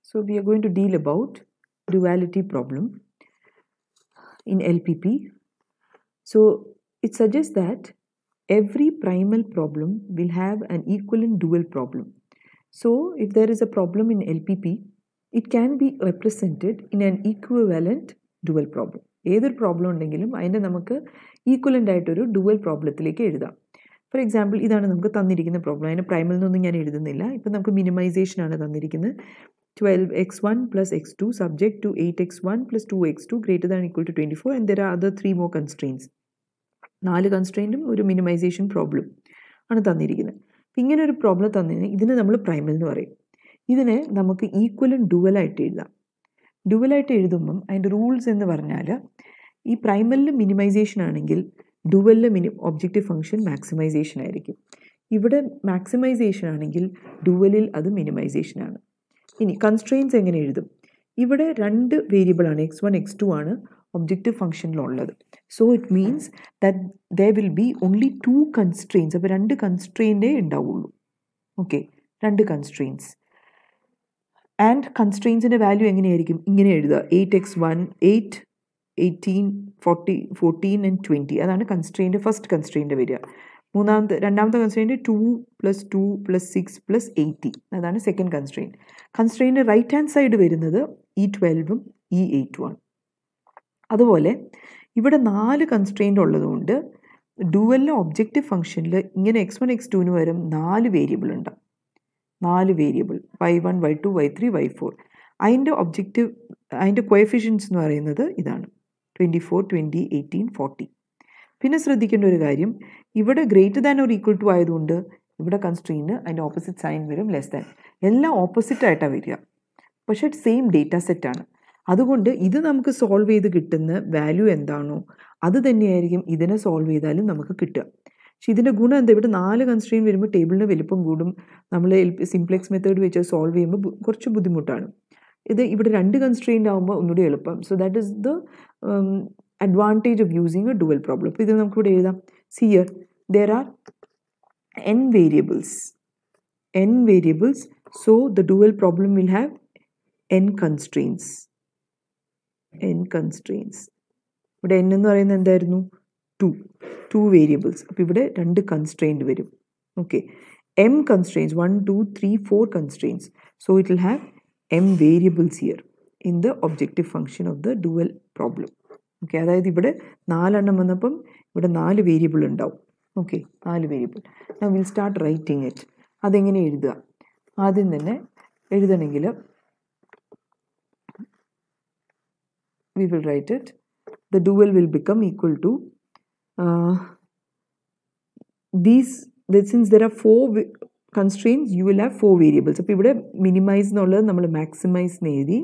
So we are going to deal about duality problem in LPP. So it suggests that every primal problem will have an equivalent dual problem. So if there is a problem in LPP, it can be represented in an equivalent dual problem. ഏതൊരു problem ഉണ്ടെങ്കിലും അതിൻ്റെ നമുക്ക് equivalent ആയിട്ടൊരു dual പ്രോബ്ലത്തിലേക്ക് എഴുതാം. For example ഇതാണ് നമുക്ക് തന്നിരിക്കുന്ന problem. അതിന് പ്രൈമൽ എന്നൊന്നും ഞാൻ എഴുതുന്നില്ല. ഇപ്പം നമുക്ക് മിനിമൈസേഷൻ ആണ് തന്നിരിക്കുന്നത്. 12x1 plus x2 subject to 8x1 plus 2x2 greater than or equal to 24, and there are other 3 more constraints. 4 കൺസ്ട്രെയിൻറ്റും ഒരു മിനിമൈസേഷൻ പ്രോബ്ലം ആണ് തന്നിരിക്കുന്നത്. അപ്പം ഇങ്ങനെ ഒരു പ്രോബ്ലം തന്നിരുന്നത് ഇതിനെ നമ്മൾ പ്രൈമൽ എന്ന് പറയും. ഇതിനെ നമുക്ക് ഈക്വലൻ്റ് ഡുവലായിട്ട് എഴുതാം. ഡുവലായിട്ട് എഴുതുമ്പം അതിൻ്റെ റൂൾസ് എന്ന് പറഞ്ഞാൽ ഈ പ്രൈമലിൽ മിനിമൈസേഷൻ ആണെങ്കിൽ ഡുവലിൽ ഒബ്ജക്റ്റീവ് ഫംഗ്ഷൻ മാക്സിമൈസേഷൻ ആയിരിക്കും. ഇവിടെ മാക്സിമൈസേഷൻ ആണെങ്കിൽ ഡുവലിൽ അത് മിനിമൈസേഷൻ ആണ്. ഇനി കൺസ്ട്രെയിൻസ് എങ്ങനെ എഴുതും? ഇവിടെ 2 വേരിയബിളാണ്, x1 x2 ആണ് ഒബ്ജക്റ്റീവ് ഫംഗ്ഷനിലുള്ളത്. So it means that there will be only 2 constraints. അപ്പോൾ 2 കൺസ്ട്രെയിൻറ്റേ ഉണ്ടാവുള്ളൂ. Okay, 2 constraints. ആൻഡ് കൺസ്ട്രെയിൻസിൻ്റെ വാല്യൂ എങ്ങനെയായിരിക്കും? ഇങ്ങനെ എഴുതുക: 8x1, 8, 18, 40, 14 and 20. അതാണ് കൺസ്ട്രെയിൻറ്റ്, ഫസ്റ്റ് കൺസ്ട്രെയിൻറ്റ് വരിക. രണ്ടാമത്തെ കൺസ്ട്രെയിൻറ്റ് 2 + 2 + 6 + 80. അതാണ് second constraint. Constraint right hand side വരുന്നത് ഈ 12ഉം ഈ 8ഉം ആണ്. അതുപോലെ ഇവിടെ 4 കൺസ്ട്രെയിൻറ്റ് ഉള്ളതുകൊണ്ട് ഡുവലിലെ ഒബ്ജക്റ്റീവ് ഫംഗ്ഷനിൽ ഇങ്ങനെ x1 x2ന് വരും 4 വേരിയബിൾ ഉണ്ടാവും. 4 variable y1 y2 y3 y4. അതിൻ്റെ കോഎഫിഷ്യൻസ് എന്ന് പറയുന്നത് ഇതാണ് 24, 20, 18, 40. പിന്നെ ശ്രദ്ധിക്കേണ്ട ഒരു കാര്യം, ഇവിടെ greater than or equal to ആയതുകൊണ്ട് ഇവിടെ കൺസ്ട്രെയിൻറ്റ് അതിൻ്റെ ഓപ്പോസിറ്റ് സൈൻ വരും, ലെസ് ദാൻ. എല്ലാം ഓപ്പോസിറ്റ് ആയിട്ടാണ് വരിക, പക്ഷേ സെയിം ഡേറ്റ സെറ്റാണ്. അതുകൊണ്ട് ഇത് നമുക്ക് സോൾവ് ചെയ്ത് കിട്ടുന്ന വാല്യൂ എന്താണോ അത് തന്നെയായിരിക്കും ഇതിനെ സോൾവ് ചെയ്താലും നമുക്ക് കിട്ടുക. പക്ഷെ ഇതിൻ്റെ ഗുണം എന്താ? ഇവിടെ 4 കൺസ്ട്രെയിൻറ്റ് വരുമ്പോൾ ടേബിളിന് വലിപ്പം കൂടും. നമ്മൾ സിംപ്ലെക്സ് മെത്തേഡ് വെച്ച് സോൾവ് ചെയ്യുമ്പോൾ കുറച്ച് ബുദ്ധിമുട്ടാണ്. ഇവിടെ 2 കൺസ്ട്രെയിൻറ്റ് ആകുമ്പോൾ ഒന്നുകൂടി എളുപ്പം. So that is the advantage of using a dual problem. ഇത് നമുക്ക് ഇവിടെ എഴുതാം. See here, there are n variables. So the dual problem will have n constraints. ഇവിടെ n എന്ന് പറയുന്നത് എന്തായിരുന്നു? 2 വേരിയബിൾസ്. അപ്പോൾ ഇവിടെ 2 കൺസ്ട്രെയിൻറ്റ് വരും. Okay, m constraints, 1, 2, 3, 4 constraints. So it will have m variables here in the objective function of the dual problem. Okay, അതായത് ഇവിടെ 4 എണ്ണം വന്നപ്പം ഇവിടെ 4 വേരിയബിൾ ഉണ്ടാവും. Okay, 4 variable. Now we'll start writing it. അതെങ്ങനെ എഴുതുക? ആദ്യം തന്നെ എഴുതണമെങ്കിൽ we will write it. The dual will become equal to since there are 4 constraints, you will have 4 variables. അപ്പോൾ ഇവിടെ മിനിമൈസ് എന്നുള്ളത് നമ്മൾ മാക്സിമൈസ് എഴുതി.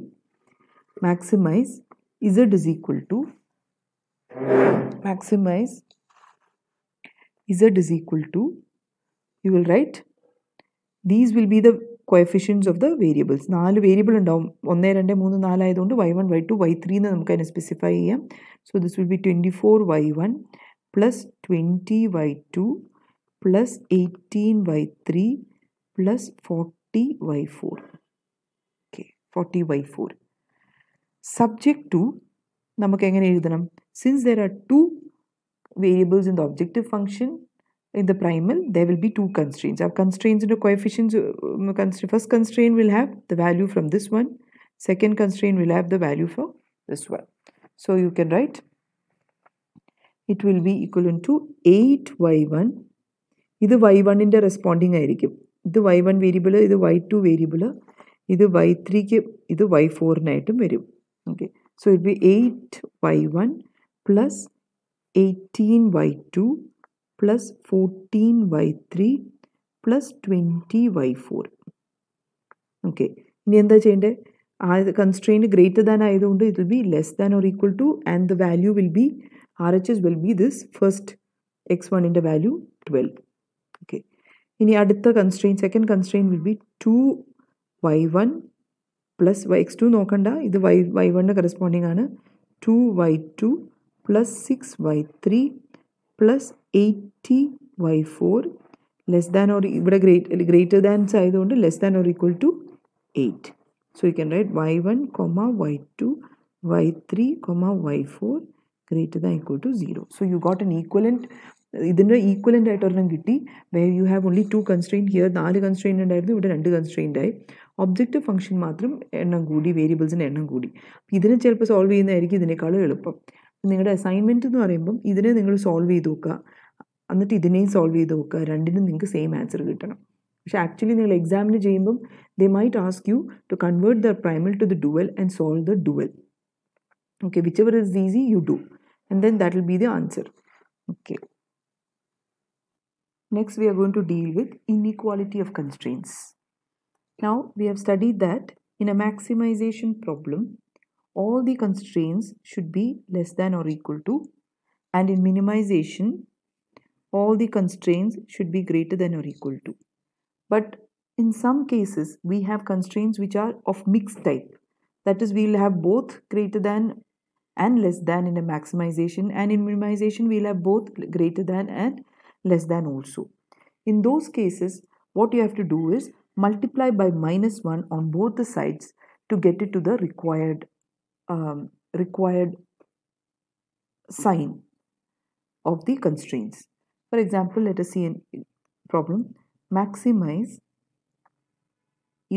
Maximise z is equal to you will write these will be the coefficients of the variables. 4 variable ഉണ്ടാവും. 1, 2, 3, 4 ആയതുകൊണ്ട് y1 y2 y3 എന്ന് നമുക്ക് അതിനെ സ്പെസിഫൈ ചെയ്യാം. So this will be 24 y1 plus 20 y2 plus 18 y3 plus 40 y4. Okay, 40 y4. Subject to നമുക്ക് എങ്ങനെ എഴുതണം? Since there are 2 variables in the objective function in the primal, there will be 2 constraints. Our constraints in the coefficients, first constraint will have the value from this one, second constraint will have the value for this one. So you can write it will be equivalent to 8y1. ഇത് y1ൻ്റെ responding ആയിരിക്കും. ഇത് y1 variable, ഇത് y2 variable, ഇത് y3ക്ക്, ഇത് y4നായിട്ടും വരും. Okay, so it will be 8y1 plus 18y2 plus 14y3 plus 20y4. Okay, ഇനി എന്താ ചെയ്യേണ്ടത്? കൺസ്ട്രെയിൻറ്റ് ഗ്രേറ്റർ ദാൻ ആയതുകൊണ്ട് it will be less than or equal to, and the value will be, RHS will be this first x1ൻ്റെ value 12. Okay, ഇനി അടുത്ത constraint, second constraint will be 2y1 plus x2 നോക്കണ്ട, ഇത് y1ൻ്റെ corresponding ആണ്. 2y2 plus 6y3 plus 80y4 less than or ഇവിടെ greater thans ആയതുകൊണ്ട് less than or equal to 8. So you can write y1 comma y2 y3 comma y4 greater than equal to 0. So you got an equivalent. ഇതിൻ്റെ equivalent ആയിട്ട് ഒരെണ്ണം കിട്ടി, where you have only 2 constraint. Here 4 constraint ഉണ്ടായിരുന്നു, ഇവിടെ 2 constraint ആയി. Objective function മാത്രം എണ്ണം കൂടി, വേരിയബിൾസിൻ്റെ എണ്ണം കൂടി. ഇതിനെ ചിലപ്പോൾ സോൾവ് ചെയ്യുന്നതായിരിക്കും ഇതിനേക്കാളും എളുപ്പം. നിങ്ങളുടെ അസൈൻമെൻറ്റ് എന്ന് പറയുമ്പം ഇതിനെ നിങ്ങൾ സോൾവ് ചെയ്ത് നോക്കുക, എന്നിട്ട് ഇതിനെയും സോൾവ് ചെയ്ത് നോക്കുക, രണ്ടിനും നിങ്ങൾക്ക് സെയിം ആൻസർ കിട്ടണം. പക്ഷേ ആക്ച്വലി നിങ്ങൾ എക്സാമിന് ചെയ്യുമ്പം they might ask you to convert the primal to the dual and solve the dual. Okay, whichever is easy you do, and then that will be the answer. Okay. Next we are going to deal with inequality of constraints. Now we have studied that in a maximization problem, all the constraints should be less than or equal to, and in minimization, all the constraints should be greater than or equal to. But in some cases, we have constraints which are of mixed type. That is, we will have both greater than and less than in a maximization, and in minimization, we will have both greater than and less than also. In those cases, what you have to do is multiply by -1 on both the sides to get it to the required sign of the constraints. For example, let us see a problem. Maximize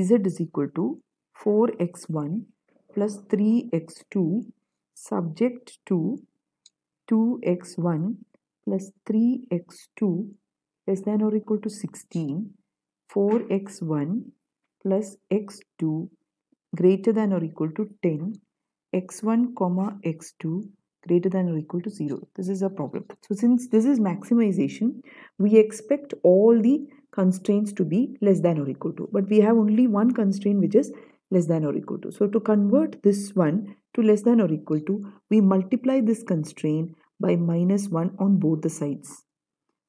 z is equal to 4x1 plus 3x2 subject to 2x1 plus 3x2 less than or equal to 16, 4x1 plus x2 greater than or equal to 10, x1 comma x2 greater than or equal to 0. This is a problem. So since this is maximization, we expect all the constraints to be less than or equal to, but we have only one constraint which is less than or equal to. So to convert this one to less than or equal to, we multiply this constraint by -1 on both the sides.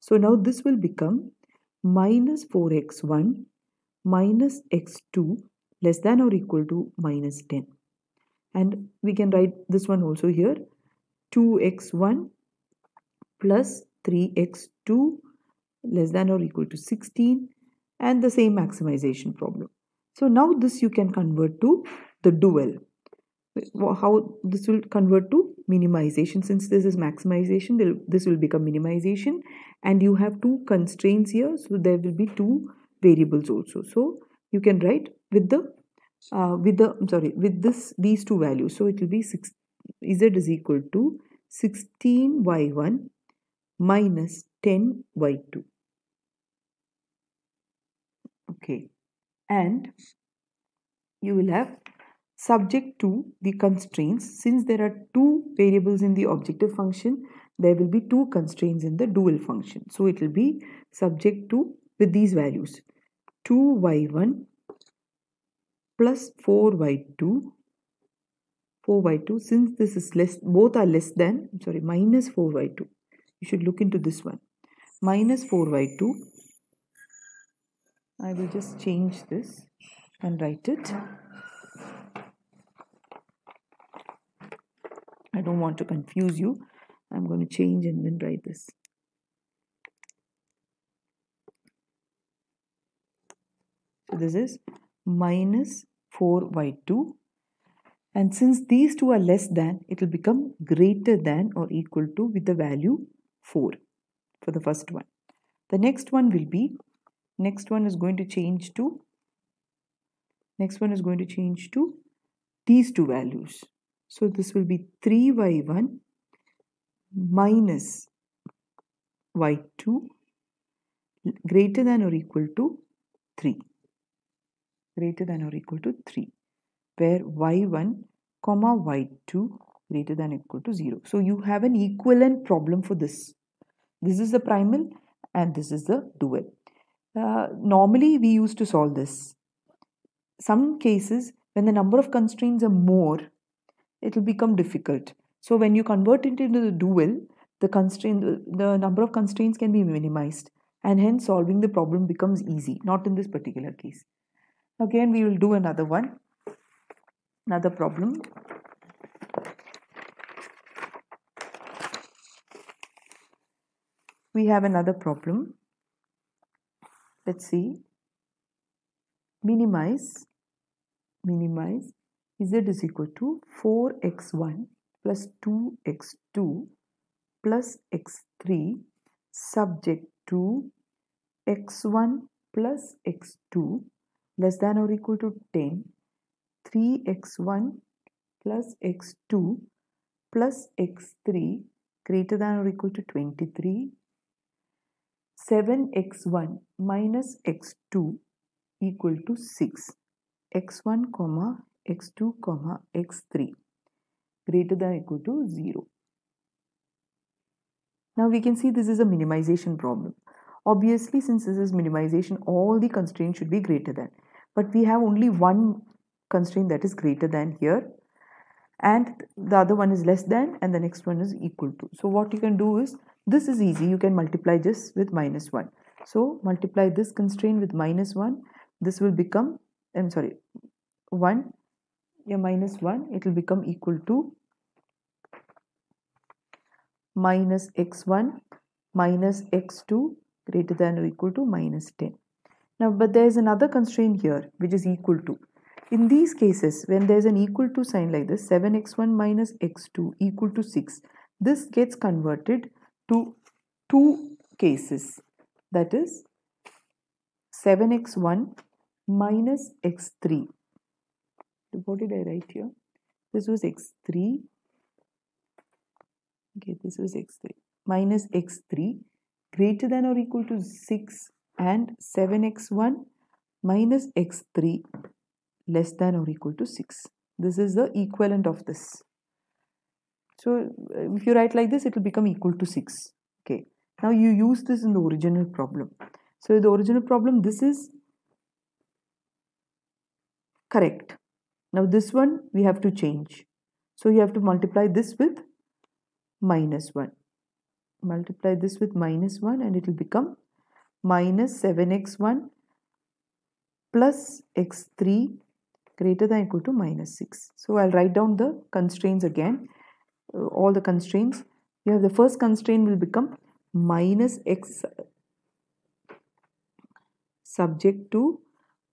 So now this will become minus 4x1 minus x2 less than or equal to -10. And we can write this one also here, 2x1 plus 3x2 less than or equal to 16, and the same maximization problem. So now this you can convert to the dual. How this will convert to minimization? Since this is maximization, this will become minimization, and you have 2 constraints here, so there will be 2 variables also. So you can write with these 2 values. So it will be z is equal to 16y1 minus 10y2. Okay, and you will have subject to the constraints. Since there are 2 variables in the objective function, there will be 2 constraints in the dual function. So it will be subject to, with these values, 2y1 plus 4y2. Since this is less, both are less than, minus 4y2. You should look into this one. Minus 4y2. I will just change this and write it. I don't want to confuse you. I'm going to change and then write this. So this is minus 4y2. And since these 2 are less than, it will become greater than or equal to with the value 4 for the first one. The next one will be, next one is going to change to these 2 values. So this will be 3y1 minus y2 greater than or equal to 3. Where y1 comma y2 greater than or equal to 0. So you have an equivalent problem for this. This is the primal and this is the dual. Normally we used to solve this. Some cases, when the number of constraints are more, it will become difficult. So when you convert it into the dual, the number of constraints can be minimized, and hence solving the problem becomes easy. Not in this particular case. Again, we will do another problem. We have another problem. Let's see. Minimize minimize z is equal to 4x1 plus 2x2 plus x3 subject to x1 plus x2 less than or equal to 10, 3x1 plus x2 plus x3 greater than or equal to 23, 7x1 minus x2 equal to 6, x1 comma x2 comma x3 greater than or equal to 0. Now we can see this is a minimization problem. Obviously, since this is minimization, all the constraints should be greater than. But we have only one constraint that is greater than here, and the other one is less than, and the next one is equal to. So what you can do is, this is easy, you can multiply this with minus 1. So multiply this constraint with minus 1, this will become, 1, minus 1, it will become equal to minus x1 minus x2 greater than or equal to minus 10. Now, but there is another constraint here which is equal to. In these cases, when there is an equal to sign like this, 7x1 minus x2 equal to 6, this gets converted to two cases. That is 7x1 minus x3. What did I write here? This was x3. Okay, this was x3 minus x3 greater than or equal to 6, and 7x1 minus x3 less than or equal to 6. This is the equivalent of this. So if you write like this, it will become equal to 6. Okay. Now you use this in the original problem. So in the original problem, this is correct. Now this one we have to change. So you have to multiply this with minus 1. Multiply this with minus 1 and it will become minus 7x1 plus x3 greater than or equal to minus 6. So I'll write down the constraints again. All the constraints. You have the first constraint will become minus x subject to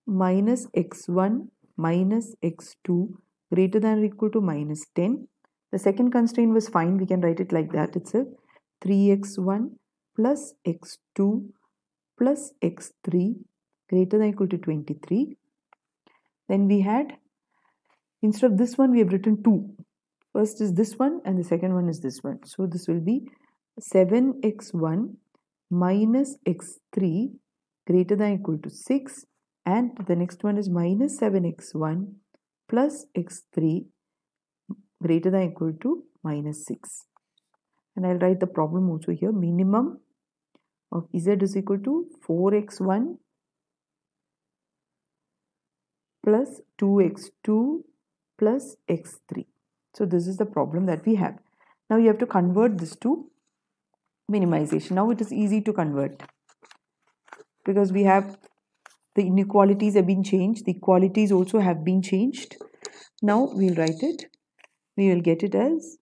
minus x1 minus x2 greater than or equal to minus 10. The second constraint was fine. We can write it like that itself. 3x1 plus x2 plus x3 greater than or equal to 23. Then we had, instead of this one, we have written 2. First is this one and the second one is this one. So this will be 7x1 minus x3 greater than or equal to 6, and the next one is minus 7x1 plus x3 greater than or equal to minus 6. And I'll write the problem also here. Minimum of z is equal to 4x1 plus 2x2 plus x3. So this is the problem that we have. Now you have to convert this to minimization. Now it is easy to convert because we have the inequalities have been changed. The equalities also have been changed. Now we'll write it. We will get it as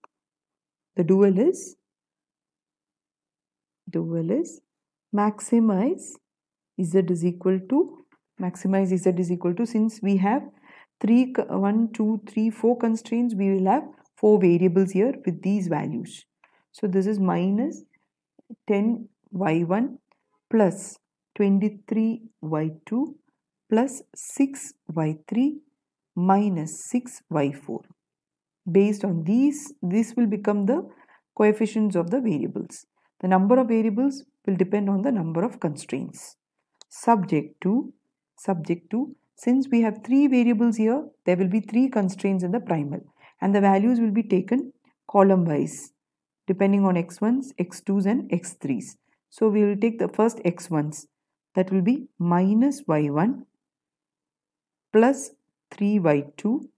the dual is maximize z is equal to, since we have 1, 2, 3, 4 constraints, we will have 4 variables here with these values. So this is minus 10y1 plus 23y2 plus 6y3 minus 6y4. Based on these, this will become the coefficients of the variables. The number of variables will depend on the number of constraints. Subject to, since we have 3 variables here, there will be 3 constraints in the primal, and the values will be taken column wise depending on x1s, x2s and x3s. So we will take the first x1s, that will be minus y1 plus 3y2.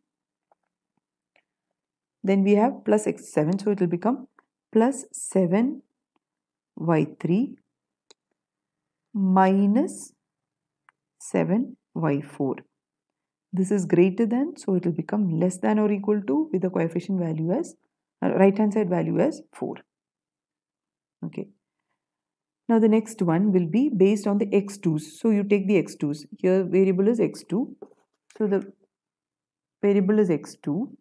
Then we have plus x7, so it will become plus 7y3 minus 7y4. This is greater than, so it will become less than or equal to with the coefficient value as right hand side value as 4. Okay. Now the next one will be based on the x2s. So you take the x2s. Here variable is x2. So the variable is x2.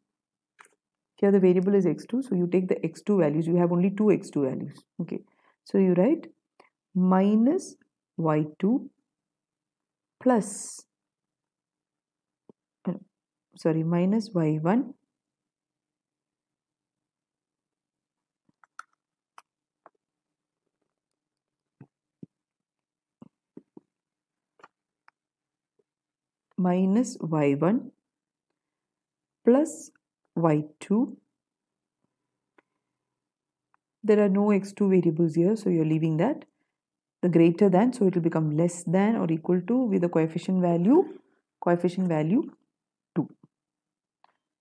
Here the variable is x2, so you take the x2 values. You have only two x2 values. Okay, so you write minus y2 plus, minus y1 minus y1 plus y2. There are no x2 variables here, so you're leaving that. The greater than, so it will become less than or equal to with the coefficient value 2.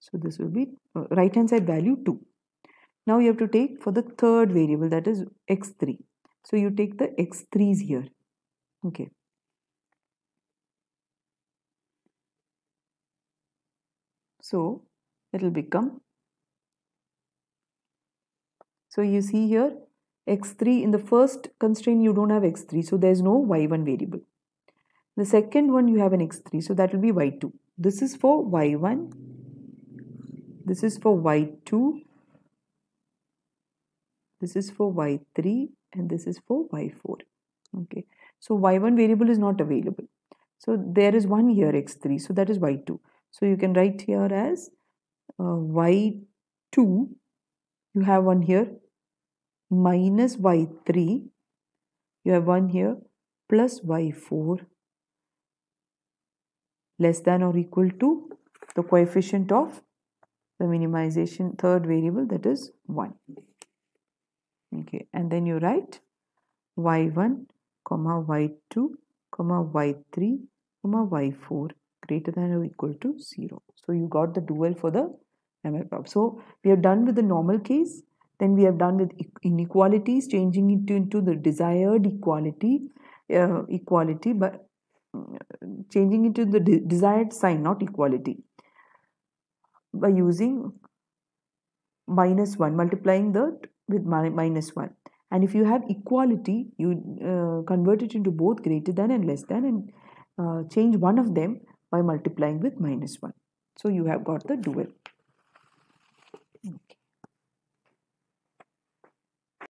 So this will be right hand side value 2. Now you have to take for the third variable, that is x3. So you take the x3s here. Okay. So it will become, so you see here x3, in the first constraint you don't have x3, so there is no y1 variable. The second one you have an x3, so that will be y2. This is for y1, this is for y2, this is for y3, and this is for y4. Okay, so y1 variable is not available. So there is one here x3, so that is y2. So you can write here as y2, you have one here minus y3, you have one here plus y4 less than or equal to the coefficient of the minimization third variable, that is 1. Okay, and then you write y1 comma y2 comma y3 comma y4 greater than or equal to 0. So you got the dual for the ML problem. So we have done with the normal case, then we have done with inequalities, changing it into the desired equality, but changing it to the desired sign, not equality, by using minus 1, multiplying the with minus 1. And if you have equality, you convert it into both greater than and less than, and change one of them by multiplying with minus 1. So you have got the dual.